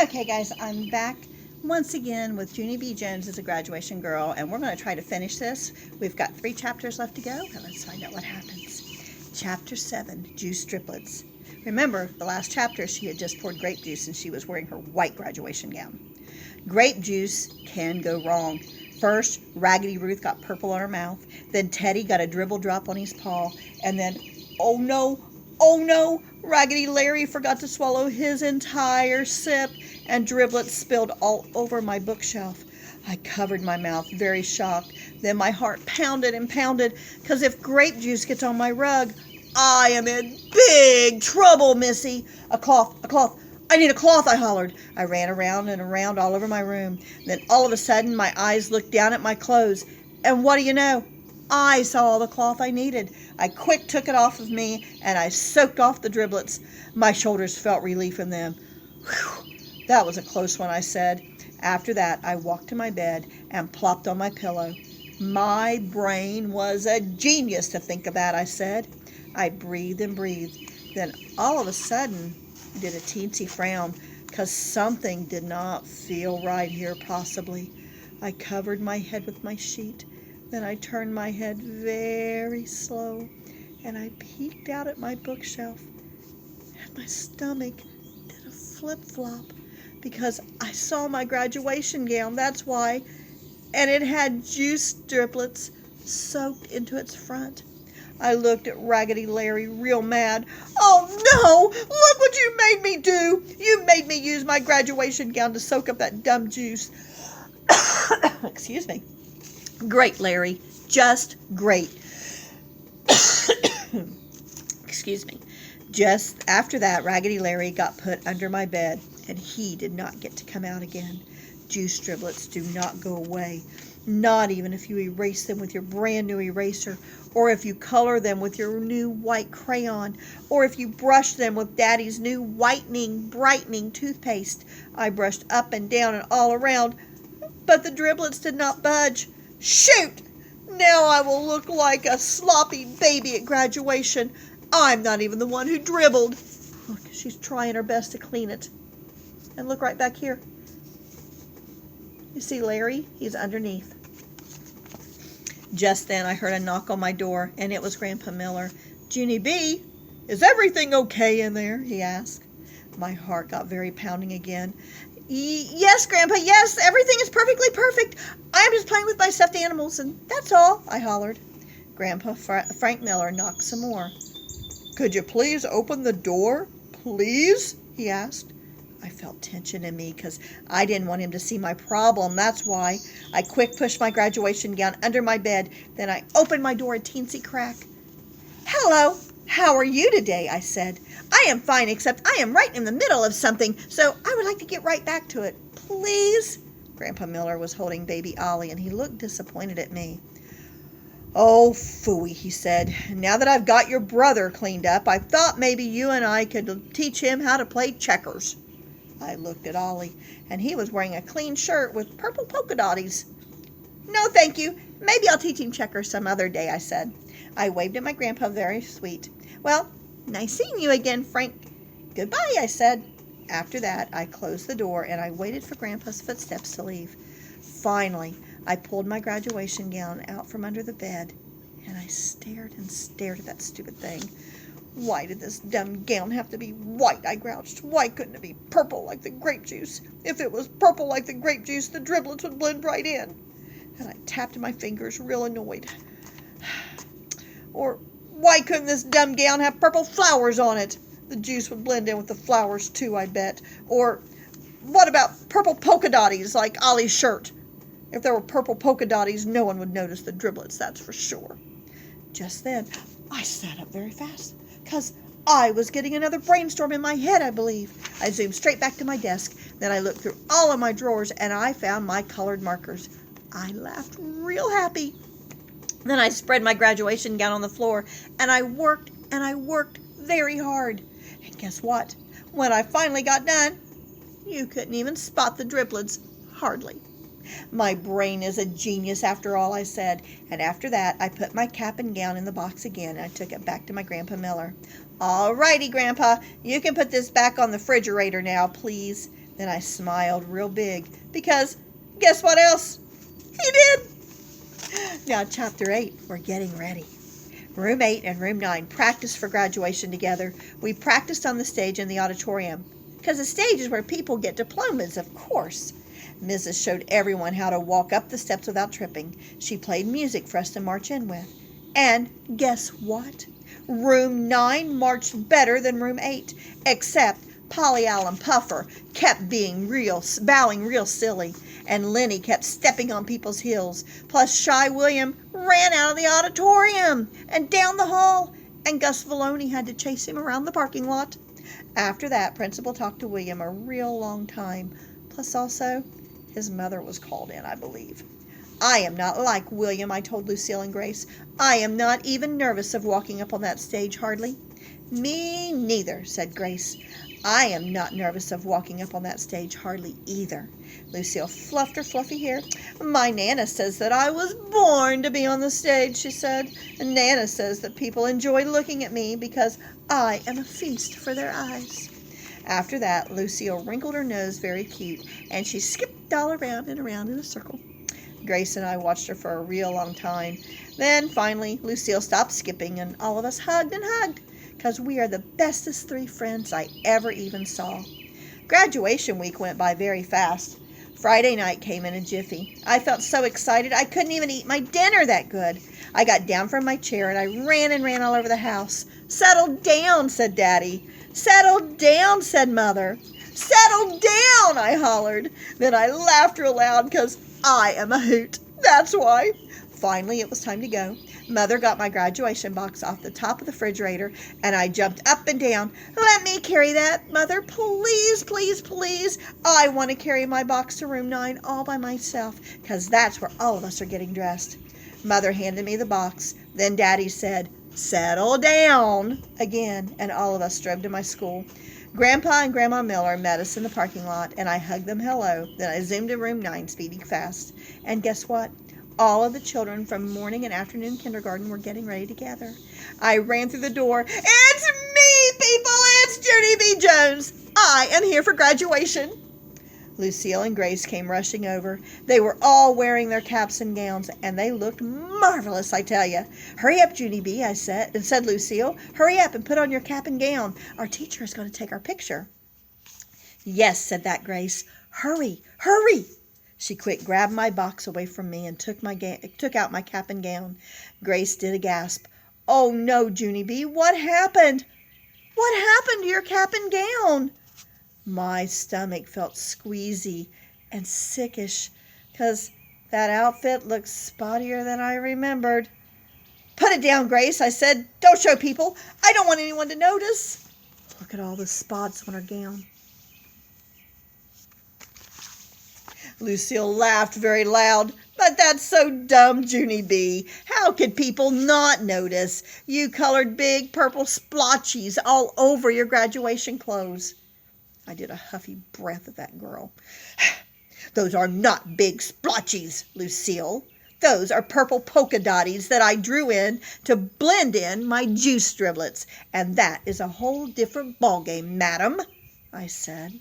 Okay, guys, I'm back once again with Junie B. Jones as a graduation girl, and we're going to try to finish this. We've got 3 chapters left to go, and let's find out what happens. Chapter 7, Juice Driplets. Remember, the last chapter, she had just poured grape juice, and she was wearing her white graduation gown. Grape juice can go wrong. First, Raggedy Ruth got purple on her mouth, then Teddy got a dribble drop on his paw, and then, oh no, Raggedy Larry forgot to swallow his entire sip, and driblets spilled all over my bookshelf. I covered my mouth, very shocked. Then my heart pounded and pounded, because if grape juice gets on my rug, I am in big trouble, Missy. A cloth. I need a cloth, I hollered. I ran around and around all over my room. Then all of a sudden, my eyes looked down at my clothes, and what do you know? I saw all the cloth I needed. I quick took it off of me, and I soaked off the driblets. My shoulders felt relief in them. Whew, that was a close one, I said. After that, I walked to my bed and plopped on my pillow. My brain was a genius to think of that, I said. I breathed and breathed. Then all of a sudden, I did a teensy frown, because something did not feel right here, possibly. I covered my head with my sheet. Then I turned my head very slow, and I peeked out at my bookshelf, and my stomach did a flip-flop, because I saw my graduation gown, that's why, and it had juice driplets soaked into its front. I looked at Raggedy Larry real mad. Oh no! Look what you made me do! You made me use my graduation gown to soak up that dumb juice. Excuse me. Great, Larry. Just great. Excuse me. Just after that, Raggedy Larry got put under my bed, and he did not get to come out again. Juice driblets do not go away, not even if you erase them with your brand new eraser, or if you color them with your new white crayon, or if you brush them with Daddy's new whitening, brightening toothpaste. I brushed up and down and all around, but the driblets did not budge. Shoot! Now I will look like a sloppy baby at graduation. I'm not even the one who dribbled. Look, she's trying her best to clean it. And look right back here. You see Larry? He's underneath. Just then I heard a knock on my door, and it was Grandpa Miller. Junie B., is everything okay in there? He asked. My heart got very pounding again. Yes, Grandpa, yes, everything is perfectly perfect. I'm just playing with my stuffed animals, and that's all, I hollered. Grandpa Frank Miller knocked some more. Could you please open the door, please? He asked. I felt tension in me because I didn't want him to see my problem. That's why I quick pushed my graduation gown under my bed. Then I opened my door a teensy crack. Hello, how are you today? I said. I am fine, except I am right in the middle of something, so I would like to get right back to it. Please? Grandpa Miller was holding baby Ollie, and he looked disappointed at me. Oh, phooey, he said. Now that I've got your brother cleaned up, I thought maybe you and I could teach him how to play checkers. I looked at Ollie, and he was wearing a clean shirt with purple polka dotties. No, thank you. Maybe I'll teach him checkers some other day, I said. I waved at my grandpa, very sweet. Well, nice seeing you again, Frank. Goodbye, I said. After that, I closed the door, and I waited for Grandpa's footsteps to leave. Finally, I pulled my graduation gown out from under the bed, and I stared and stared at that stupid thing. Why did this dumb gown have to be white? I grouched. Why couldn't it be purple like the grape juice? If it was purple like the grape juice, the driblets would blend right in. And I tapped my fingers, real annoyed. Or why couldn't this dumb gown have purple flowers on it? The juice would blend in with the flowers too, I bet. Or what about purple polka dotties like Ollie's shirt? If there were purple polka dotties, no one would notice the driblets, that's for sure. Just then, I sat up very fast, because I was getting another brainstorm in my head, I believe. I zoomed straight back to my desk. Then I looked through all of my drawers, and I found my colored markers. I laughed real happy. Then I spread my graduation gown on the floor, and I worked very hard. And guess what? When I finally got done, you couldn't even spot the driblets, hardly. My brain is a genius after all, I said, and after that I put my cap and gown in the box again, and I took it back to my Grandpa Miller. All righty, Grandpa, you can put this back on the refrigerator now, please. Then I smiled real big because guess what else? He did. Now, Chapter 8, we're getting ready. Room 8 and Room 9 practiced for graduation together. We practiced on the stage in the auditorium, because the stage is where people get diplomas, of course. Mrs. showed everyone how to walk up the steps without tripping. She played music for us to march in with. And guess what? Room 9 marched better than Room 8, except Polly Allen Puffer kept bowing real silly, and Lenny kept stepping on people's heels. Plus, Shy William ran out of the auditorium and down the hall, and Gus Vallone had to chase him around the parking lot. After that, Principal talked to William a real long time. Plus, also, his mother was called in, I believe. I am not like William, I told Lucille and Grace. I am not even nervous of walking up on that stage, hardly. Me neither, said Grace. I am not nervous of walking up on that stage hardly either. Lucille fluffed her fluffy hair. My Nana says that I was born to be on the stage, she said. And Nana says that people enjoy looking at me because I am a feast for their eyes. After that, Lucille wrinkled her nose very cute, and she skipped all around and around in a circle. Grace and I watched her for a real long time. Then, finally, Lucille stopped skipping, and all of us hugged and hugged, because we are the bestest 3 friends I ever even saw. Graduation week went by very fast. Friday night came in a jiffy. I felt so excited I couldn't even eat my dinner that good. I got down from my chair and I ran all over the house. Settle down, said Daddy. Settle down, said Mother. Settle down, I hollered. Then I laughed real loud because I am a hoot. That's why. Finally, it was time to go. Mother got my graduation box off the top of the refrigerator, and I jumped up and down. Let me carry that, Mother. Please, please, please. I want to carry my box to Room 9 all by myself, because that's where all of us are getting dressed. Mother handed me the box. Then Daddy said, settle down, again, and all of us drove to my school. Grandpa and Grandma Miller met us in the parking lot, and I hugged them hello. Then I zoomed to Room 9, speeding fast. And guess what? All of the children from morning and afternoon kindergarten were getting ready to gather. I ran through the door. It's me, people! It's Junie B. Jones! I am here for graduation! Lucille and Grace came rushing over. They were all wearing their caps and gowns, and they looked marvelous, I tell you. Hurry up, Junie B., said Lucille. Hurry up and put on your cap and gown. Our teacher is going to take our picture. Yes, said that Grace. Hurry, hurry! She quick grabbed my box away from me and took out my cap and gown. Grace did a gasp. Oh, no, Junie B., what happened? What happened to your cap and gown? My stomach felt squeezy and sickish, 'cause that outfit looked spottier than I remembered. Put it down, Grace, I said. Don't show people. I don't want anyone to notice. Look at all the spots on her gown. Lucille laughed very loud. But that's so dumb, Junie B. How could people not notice? You colored big purple splotches all over your graduation clothes. I did a huffy breath at that girl. Those are not big splotches, Lucille. Those are purple polka dotties that I drew in to blend in my juice driblets. And that is a whole different ballgame, madam, I said.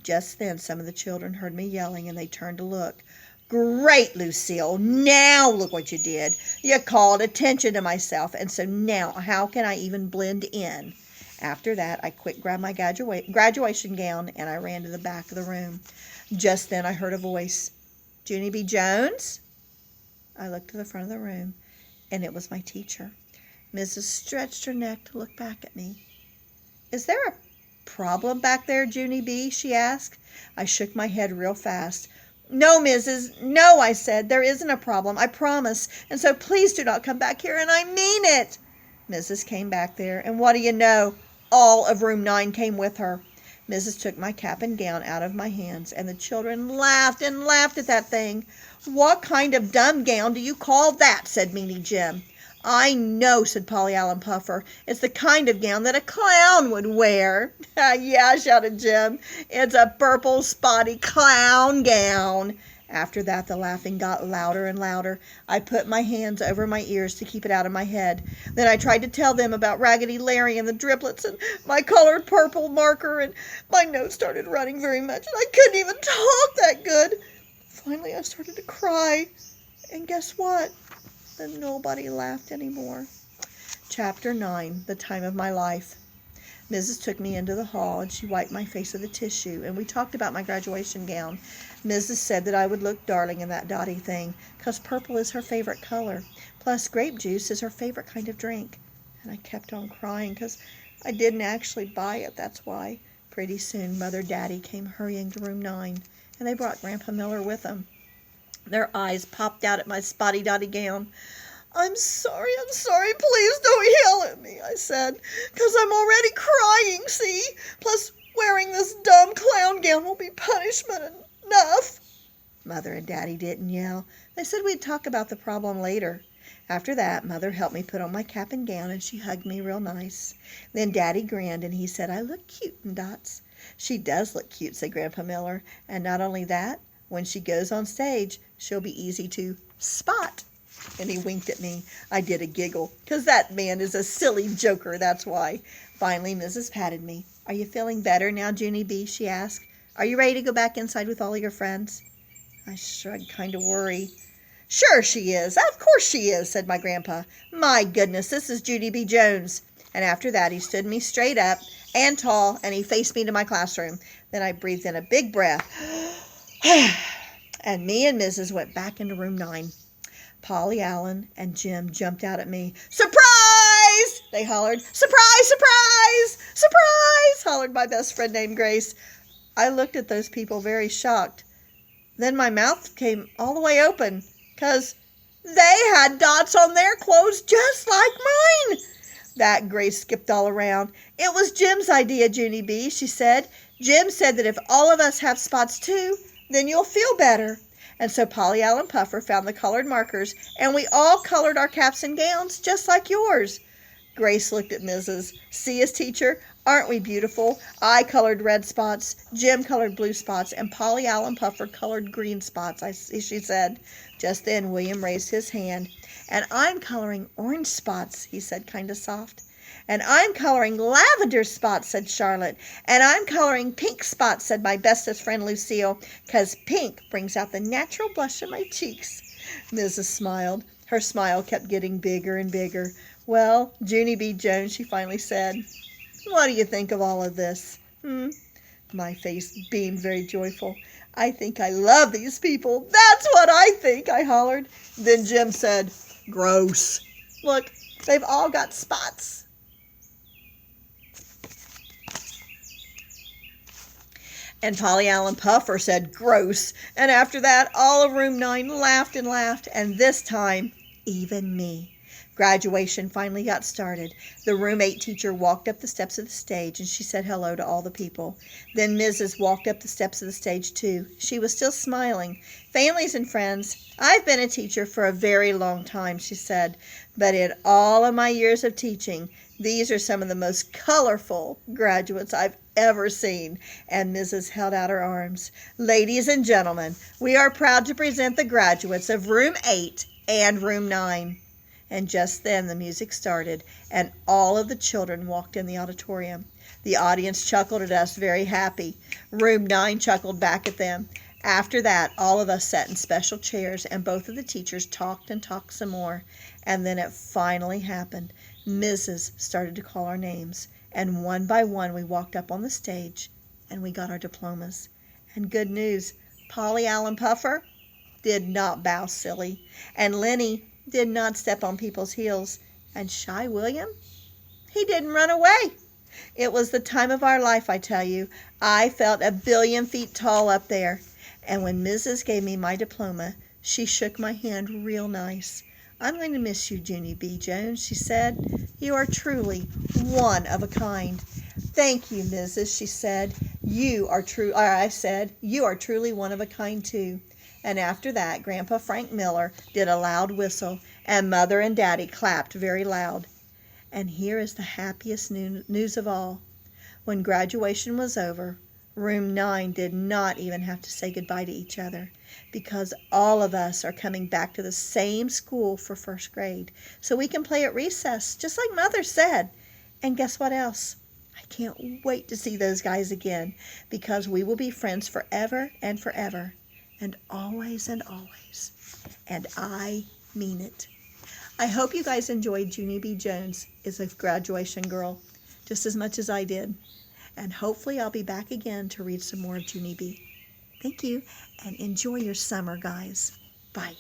Just then some of the children heard me yelling, and they turned to look. Great, Lucille. Now look what you did. You called attention to myself, and so now how can I even blend in? After that, I quick grabbed my graduation gown, and I ran to the back of the room. Just then I heard a voice. Junie B. Jones? I looked to the front of the room, and it was my teacher. Mrs. stretched her neck to look back at me. Is there a problem back there, Junie B.? she asked. I shook my head real fast. No, Mrs. No, I said. There isn't a problem, I promise. And so please do not come back here, and I mean it. Mrs. came back there, and what do you know? All of Room 9 came with her. Mrs. took my cap and gown out of my hands, and the children laughed and laughed at that thing. What kind of dumb gown do you call that? Said Meanie Jim. I know, said Polly Allen Puffer. It's the kind of gown that a clown would wear. Yeah, shouted Jim. It's a purple spotty clown gown. After that, the laughing got louder and louder. I put my hands over my ears to keep it out of my head. Then I tried to tell them about Raggedy Larry and the driplets and my colored purple marker, and my nose started running very much, and I couldn't even talk that good. Finally, I started to cry, and guess what? Then nobody laughed anymore. Chapter 9, The Time of My Life. Mrs. took me into the hall, and she wiped my face with a tissue, and we talked about my graduation gown. Mrs. said that I would look darling in that dotty thing, 'cause purple is her favorite color. Plus, grape juice is her favorite kind of drink. And I kept on crying, 'cause I didn't actually buy it, that's why. Pretty soon, Mother and Daddy came hurrying to room 9, and they brought Grandpa Miller with them. Their eyes popped out at my spotty-dotty gown. I'm sorry, please don't yell at me, I said, 'cause I'm already crying, see? Plus, wearing this dumb clown gown will be punishment enough. Mother and Daddy didn't yell. They said we'd talk about the problem later. After that, Mother helped me put on my cap and gown, and she hugged me real nice. Then Daddy grinned, and he said I look cute in dots. She does look cute, said Grandpa Miller, and not only that, when she goes on stage, she'll be easy to spot. And he winked at me. I did a giggle, 'cause that man is a silly joker, that's why. Finally, Mrs. patted me. Are you feeling better now, Junie B?" she asked. Are you ready to go back inside with all your friends? I shrugged, kind of worried. Sure she is. Of course she is, said my grandpa. My goodness, this is Junie B. Jones. And after that, he stood me straight up and tall, and he faced me to my classroom. Then I breathed in a big breath. And me and Mrs. went back into room 9. Polly Allen and Jim jumped out at me. Surprise! They hollered. Surprise, surprise, surprise, hollered my best friend named Grace. I looked at those people very shocked. Then my mouth came all the way open, 'cause they had dots on their clothes just like mine. That Grace skipped all around. It was Jim's idea, Junie B., she said. Jim said that if all of us have spots too, then you'll feel better. And so Polly Allen Puffer found the colored markers, and we all colored our caps and gowns just like yours. Grace looked at Mrs. See us, teacher? Aren't we beautiful? I colored red spots, Jim colored blue spots, and Polly Allen Puffer colored green spots, she said. Just then William raised his hand. And I'm coloring orange spots, he said, kind of soft. And I'm coloring lavender spots, said Charlotte. And I'm coloring pink spots, said my bestest friend Lucille, 'cause pink brings out the natural blush in my cheeks. Mrs. smiled. Her smile kept getting bigger and bigger. Well, Junie B. Jones, she finally said, what do you think of all of this? My face beamed very joyful. I think I love these people. That's what I think, I hollered. Then Jim said, gross. Look, they've all got spots. And Polly Allen Puffer said, gross. And after that, all of room 9 laughed and laughed, and this time, even me. Graduation finally got started. The room 8 teacher walked up the steps of the stage, and she said hello to all the people. Then Mrs. walked up the steps of the stage, too. She was still smiling. Families and friends, I've been a teacher for a very long time, she said, but in all of my years of teaching, these are some of the most colorful graduates I've ever seen. And Mrs. held out her arms. Ladies and gentlemen, we are proud to present the graduates of room 8 and room 9. And just then the music started, and all of the children walked in the auditorium. The audience chuckled at us, very happy. Room 9 chuckled back at them. After that, all of us sat in special chairs, and both of the teachers talked and talked some more. And then it finally happened. Mrs. started to call our names, and one by one we walked up on the stage, and we got our diplomas. And good news, Polly Allen Puffer did not bow silly, and Lenny did not step on people's heels, and Shy William, he didn't run away. It was the time of our life, I tell you. I felt 1,000,000,000 feet tall up there, and when Mrs. gave me my diploma, she shook my hand real nice. I'm going to miss you, Junie B. Jones, she said. You are truly one of a kind. Thank you, Mrs., she said. I said, you are truly one of a kind, too. And after that, Grandpa Frank Miller did a loud whistle, and Mother and Daddy clapped very loud. And here is the happiest news of all. When graduation was over, Room 9 did not even have to say goodbye to each other because all of us are coming back to the same school for first grade so we can play at recess, just like Mother said. And guess what else? I can't wait to see those guys again because we will be friends forever and forever and always and always. And I mean it. I hope you guys enjoyed Junie B. Jones as a graduation girl just as much as I did. And hopefully I'll be back again to read some more of Junie B. Thank you, and enjoy your summer, guys. Bye.